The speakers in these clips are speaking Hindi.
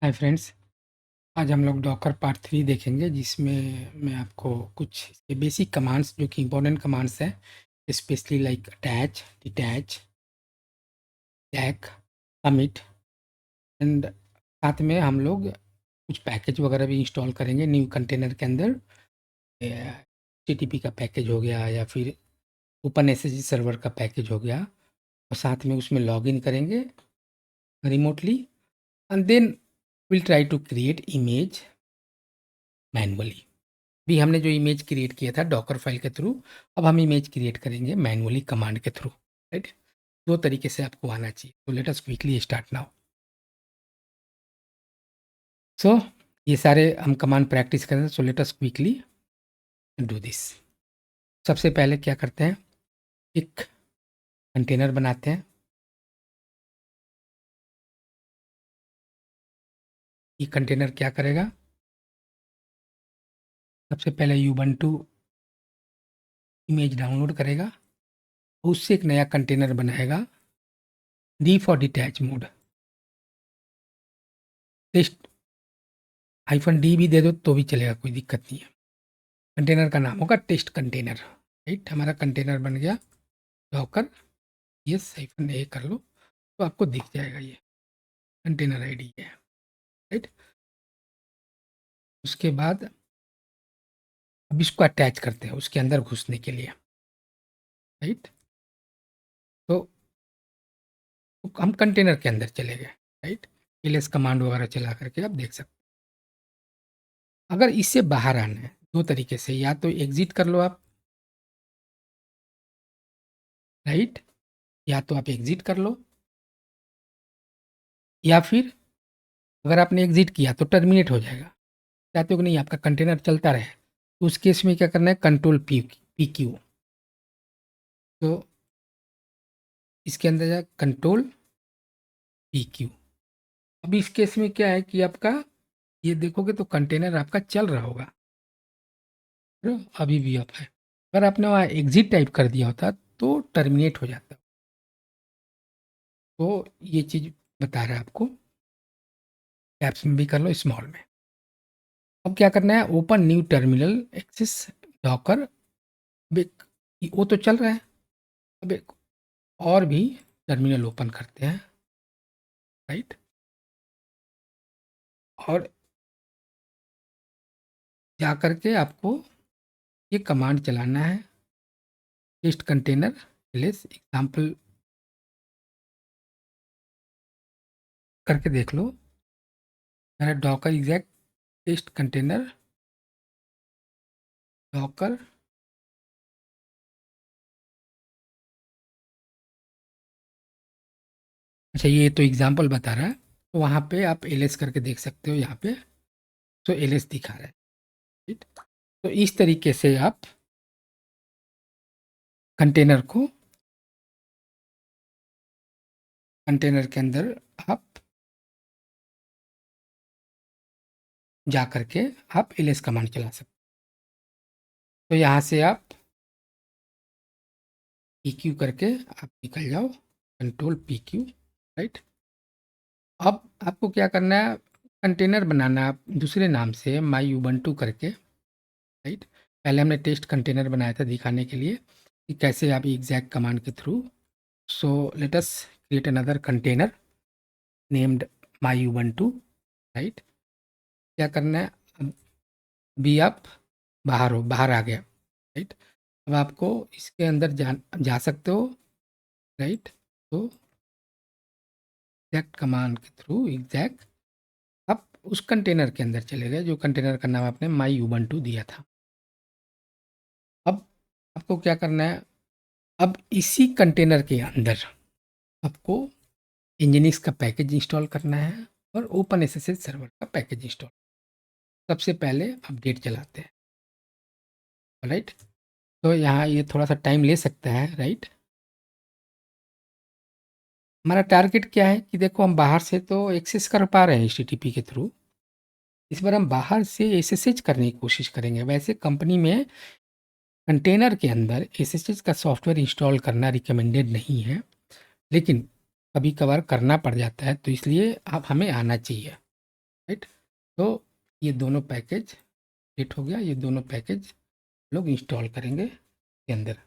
Hi friends. आज हम लोग डॉकर पार्ट 3 देखेंगे, जिसमें मैं आपको कुछ बेसिक कमांड्स जो कि इंपॉर्टेंट कमांड्स हैं, specially like attach, detach, tag, commit and साथ में हम लोग कुछ पैकेज वगैरह भी इंस्टॉल करेंगे न्यू कंटेनर के अंदर। HTTP का पैकेज हो गया या फिर ओपन एसएसजी सर्वर का पैकेज हो गया, और साथ में उसमें लॉगिन करेंगे remotely and then will try to create image manually. भी हमने जो इमेज क्रिएट किया था डॉकर फाइल के थ्रू, अब हम इमेज क्रिएट करेंगे मैनुअली कमांड के थ्रू। राइट, दो तरीके से आपको आना चाहिए। तो let us quickly start now. So ये सारे हम कमांड प्रैक्टिस करें, so let us quickly do this. सबसे पहले क्या करते हैं, एक कंटेनर बनाते हैं। ये कंटेनर क्या करेगा, सबसे पहले यूबंटू इमेज डाउनलोड करेगा, उससे एक नया कंटेनर बनाएगा, D for detach mode. Test -D भी दे दो तो भी चलेगा, कोई दिक्कत नहीं है। कंटेनर का नाम होगा टेस्ट कंटेनर। राइट, हमारा कंटेनर बन गया डॉकर। ये -a कर लो तो आपको दिख जाएगा, ये कंटेनर आईडी है। राइट, उसके बाद अब इसको अटैच करते हैं उसके अंदर घुसने के लिए। राइट, तो हम कंटेनर के अंदर चले गए। राइट, एलएस कमांड वगैरह चला करके आप देख सकते हैं। अगर इससे बाहर आना है दो तरीके से, या तो एग्जिट कर लो आप। राइट, या तो आप एग्जिट कर लो, या फिर अगर आपने एग्जिट किया तो टर्मिनेट हो जाएगा। चाहते हो कि नहीं आपका कंटेनर चलता रहे, तो उस केस में क्या करना है, कंट्रोल पी क्यू। तो इसके अंदर जाए कंट्रोल पी क्यू। अब इस केस में क्या है कि आपका ये देखोगे तो कंटेनर आपका चल रहा होगा, अभी भी आप है। अगर आपने वहाँ एग्जिट टाइप कर दिया होता तो टर्मिनेट हो जाता। तो ये चीज़ बता रहा है आपको, कैप्स में भी कर लो, स्मॉल में। अब क्या करना है, open new terminal axis Docker. वो तो चल रहा है, अब एक और भी टर्मिनल ओपन करते हैं। राइट, और जा करके आपको ये कमांड चलाना है, टेस्ट कंटेनर एलएस एग्जाम्पल करके देख लो। मेरा Docker exact test container Docker अच्छा, ये तो एग्जाम्पल बता रहा है, तो वहाँ पे आप एलएस करके देख सकते हो। यहाँ पे तो एलएस दिखा रहा है। राइट, तो इस तरीके से आप कंटेनर को, कंटेनर के अंदर आप जा करके आप एलएस कमांड चला सकते हो। तो यहाँ से आप पी क्यू करके आप निकल जाओ, कंट्रोल पी क्यू। राइट, अब आपको क्या करना है, कंटेनर बनाना है आप दूसरे नाम से माई उबंटू करके। राइट, पहले हमने टेस्ट कंटेनर बनाया था दिखाने के लिए कि कैसे आप एग्जैक्ट कमांड के through. So let us create another container named my Ubuntu. Right, क्या करना है, अब भी आप बाहर हो, बाहर आ गया। राइट, अब आपको इसके अंदर जा सकते हो। राइट, तो एग्जैक्ट कमांड के थ्रू एग्जैक्ट आप उस कंटेनर के अंदर चले गए जो कंटेनर का नाम आपने माई उबंटू दिया था। अब आपको क्या करना है, अब इसी कंटेनर के अंदर आपको nginx का पैकेज इंस्टॉल करना है और ओपन एसएसएल सर्वर का पैकेज इंस्टॉल। सबसे पहले अपडेट चलाते हैं। राइट, तो यहाँ ये थोड़ा सा टाइम ले सकता है। राइट, हमारा टारगेट क्या है कि देखो हम बाहर से तो एक्सेस कर पा रहे हैं HTTP के थ्रू, इस बार हम बाहर से एसएसएच करने की कोशिश करेंगे। वैसे कंपनी में कंटेनर के अंदर एसएसएच का सॉफ्टवेयर इंस्टॉल करना रिकमेंडेड नहीं है, लेकिन कभी कभार करना पड़ जाता है, तो इसलिए आप हमें आना चाहिए। राइट। तो ये दोनों पैकेज हिट हो गया, ये दोनों पैकेज लोग इंस्टॉल करेंगे के अंदर,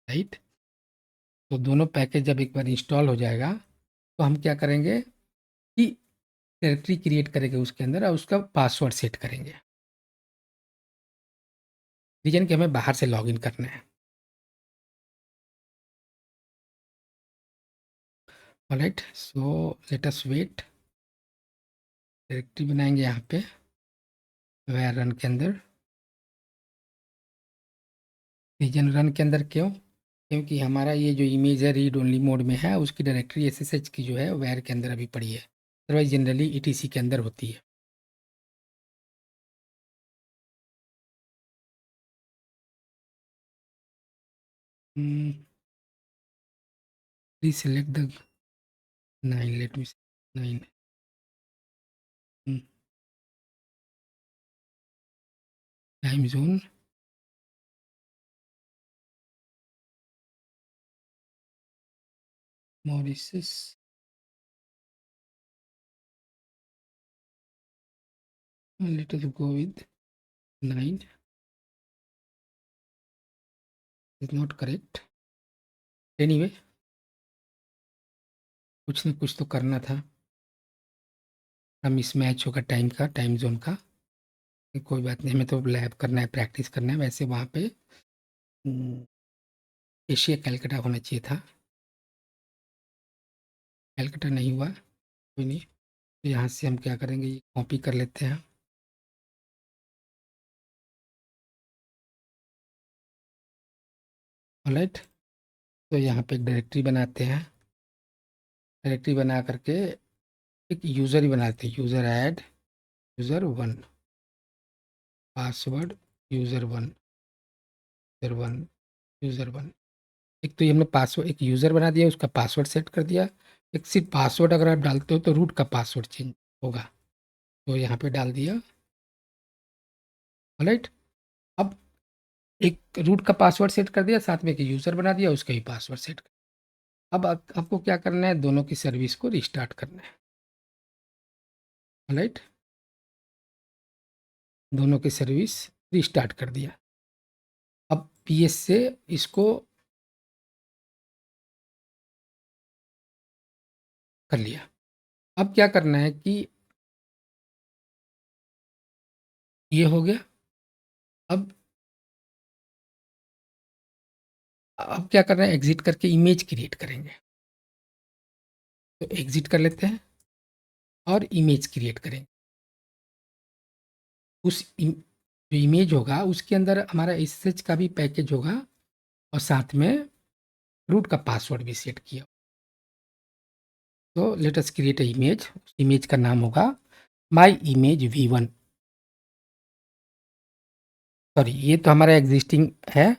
राइट। तो दोनों पैकेज जब एक बार इंस्टॉल हो जाएगा तो हम क्या करेंगे कि डायरेक्टरी क्रिएट करेंगे उसके अंदर और उसका पासवर्ड सेट करेंगे। रीजन कि हमें बाहर से लॉगिन करना है। Alright, so let us wait. Directory बनाएंगे यहाँ पे वेयर रन के अंदर। रीजन रन के अंदर क्यों? क्योंकि हमारा ये जो इमेज है रीड ओनली मोड में है, उसकी डायरेक्टरी एसएसएच की जो है वेयर के अंदर अभी पड़ी है, अदरवाइज जनरली ईटीसी के अंदर होती है। Please select the 9, let me 9। Time zone, Mauritius, let us go with 9 is not correct. Anyway, कुछ ना कुछ तो करना था। मिस मैच होगा टाइम का, टाइम जोन का। कोई बात नहीं, हमें तो लैब करना है, प्रैक्टिस करना है। वैसे वहाँ पे एशिया कैलकटा होना चाहिए था, कैलकटा नहीं हुआ, कोई नहीं। तो यहाँ से हम क्या करेंगे, ये कॉपी कर लेते हैं। ऑलराइट, तो यहाँ पे एक डायरेक्टरी बनाते हैं। डायरेक्टरी बना करके एक यूज़र ही बनाते हैं, user add user one, password user one, user one, user one. एक तो ये हमने पासवर्ड, एक यूज़र बना दिया, उसका पासवर्ड सेट कर दिया। एक सिर्फ पासवर्ड अगर आप डालते हो तो रूट का पासवर्ड चेंज होगा, तो यहाँ पे डाल दिया। ऑलराइट, अब एक रूट का पासवर्ड सेट कर दिया, साथ में एक यूज़र बना दिया, उसका ही पासवर्ड सेट कर। अब आपको क्या करना है, दोनों की सर्विस को रिस्टार्ट करना है। ऑलराइट, दोनों की सर्विस रिस्टार्ट कर दिया। अब पीएस से इसको कर लिया। अब क्या करना है कि ये हो गया। अब क्या करना है, एग्जिट करके इमेज क्रिएट करेंगे। तो एग्जिट कर लेते हैं और इमेज क्रिएट करेंगे। जो इमेज होगा उसके अंदर हमारा एसएसएच का भी पैकेज होगा और साथ में रूट का पासवर्ड भी सेट किया। तो let us create a image. Image का नाम होगा माई इमेज V1। सॉरी, ये तो हमारा एग्जिस्टिंग है,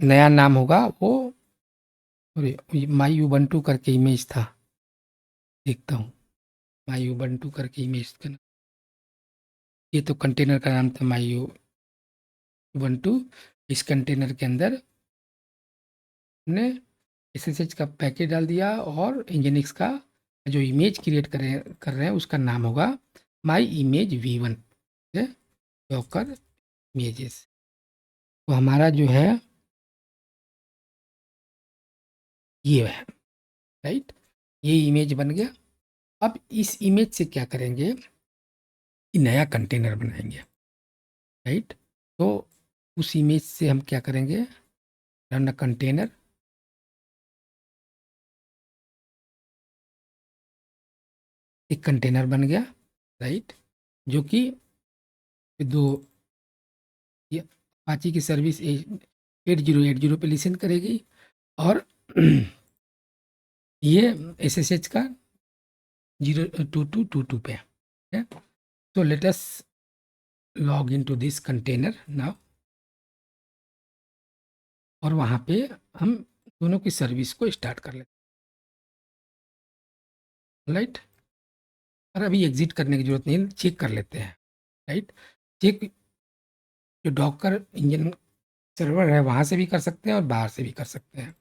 नया नाम होगा वो, माई ubuntu करके इमेज था, देखता हूँ। माई ubuntu करके इमेज का ये तो कंटेनर का नाम था, माई ubuntu। इस कंटेनर के अंदर हमने एसएसएच का पैकेज डाल दिया और इंजीनिक्स का जो इमेज क्रिएट कर रहे हैं उसका नाम होगा my image V1, Docker images. तो हमारा जो है ये है, राइट। ये इमेज बन गया। अब इस इमेज से क्या करेंगे कि नया कंटेनर बनाएंगे, राइट। तो उस इमेज से हम क्या करेंगे, रन अ कंटेनर। एक कंटेनर बन गया, राइट, जो कि दो ये अपाची की सर्विस 8080 पे लिसन करेगी और ये एसएसएच का 02222 पे है। तो let us log in to this container now, और वहाँ पे हम दोनों की सर्विस को स्टार्ट कर लेते हैं, राइट। और अभी एग्जिट करने की जरूरत नहीं, चेक कर लेते हैं, राइट। चेक जो डॉकर इंजन सर्वर है वहाँ से भी कर सकते हैं और बाहर से भी कर सकते हैं।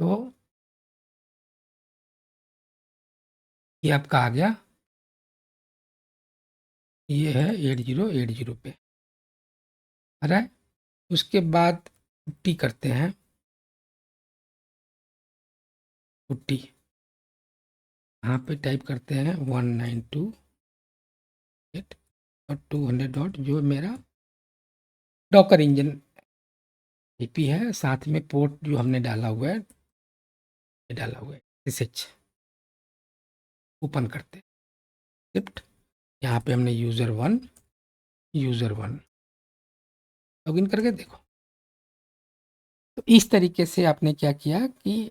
तो ये आपका आ गया, ये है 8080 पे आ रहा है। उसके बाद पुट्टी करते हैं, पुट्टी यहाँ पे टाइप करते हैं 192.200 जो मेरा डॉकर इंजन आईपी है, साथ में पोर्ट जो हमने डाला हुआ है, ये डाला हुआ है SSH। ओपन करते हैं स्क्रिप्ट, यहाँ पे हमने यूज़र वन लॉगिन करके देखो। तो इस तरीके से आपने क्या किया कि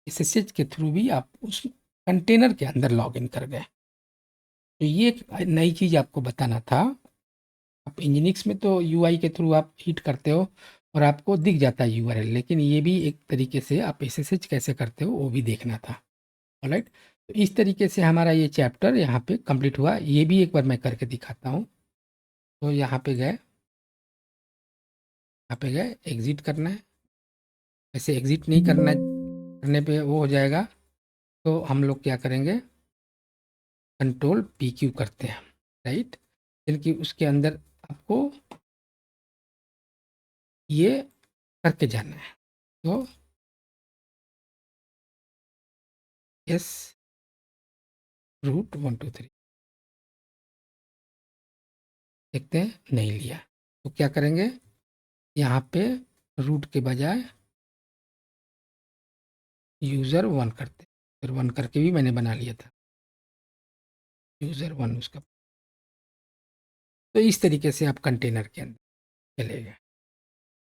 SSH के थ्रू भी आप उस कंटेनर के अंदर लॉगिन कर गए। तो ये एक नई चीज़ आपको बताना था। आप इंजीनिक्स में तो यूआई के थ्रू आप हिट करते हो और आपको दिख जाता है यूआरएल, लेकिन ये भी एक तरीके से आप SSH कैसे करते हो वो भी देखना था। ऑलराइट, तो इस तरीके से हमारा ये चैप्टर यहाँ पे कंप्लीट हुआ। ये भी एक बार मैं करके दिखाता हूँ। तो यहाँ पे गए एग्ज़िट करना है। ऐसे एग्ज़िट नहीं करना, करने पे वो हो जाएगा। तो हम लोग क्या करेंगे, कंट्रोल PQ करते हैं, राइट। क्योंकि उसके अंदर आपको ये करके जाना है। तो एस रूट 123 देखते हैं, नहीं लिया। तो क्या करेंगे, यहाँ पे रूट के बजाय यूज़र 1 करते हैं। यूज़र 1 करके भी मैंने बना लिया था, यूज़र 1 उसका। तो इस तरीके से आप कंटेनर के अंदर चले गए।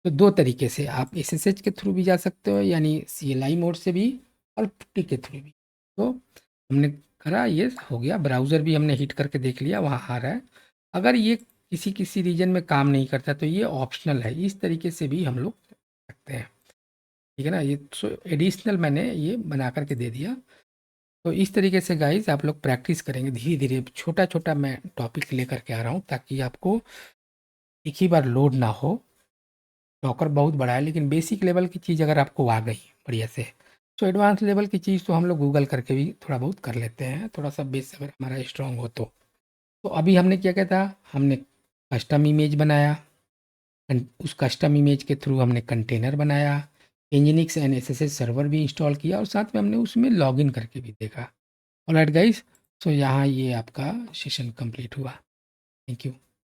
तो दो तरीके से आप SSH के थ्रू भी जा सकते हो, यानी CLI मोड से भी, और पुट्टी के थ्रू भी। तो हमने करा, ये हो गया। ब्राउज़र भी हमने हिट करके देख लिया, वहाँ आ रहा है। अगर ये किसी किसी रीजन में काम नहीं करता तो ये ऑप्शनल है, इस तरीके से भी हम लोग सकते हैं, ठीक है ना। ये सो एडिशनल मैंने ये बना करके दे दिया। तो इस तरीके से गाइस आप लोग प्रैक्टिस करेंगे धीरे धीरे, छोटा छोटा मैं टॉपिक लेकर के आ रहा हूँ ताकि आपको एक ही बार लोड ना हो। डॉकर बहुत बड़ा है, लेकिन बेसिक लेवल की चीज़ अगर आपको आ गई बढ़िया से, तो एडवांस लेवल की चीज़ तो हम लोग गूगल करके भी थोड़ा बहुत कर लेते हैं, थोड़ा सा बेस अगर हमारा स्ट्रांग हो तो अभी हमने क्या किया था, हमने कस्टम इमेज बनाया। उस कस्टम इमेज के थ्रू हमने कंटेनर बनाया, Nginx एंड SSH सर्वर भी इंस्टॉल किया, और साथ में हमने उसमें लॉगिन करके भी देखा। ऑलराइट गाइस, सो यहाँ ये आपका सेशन कंप्लीट हुआ। Thank you.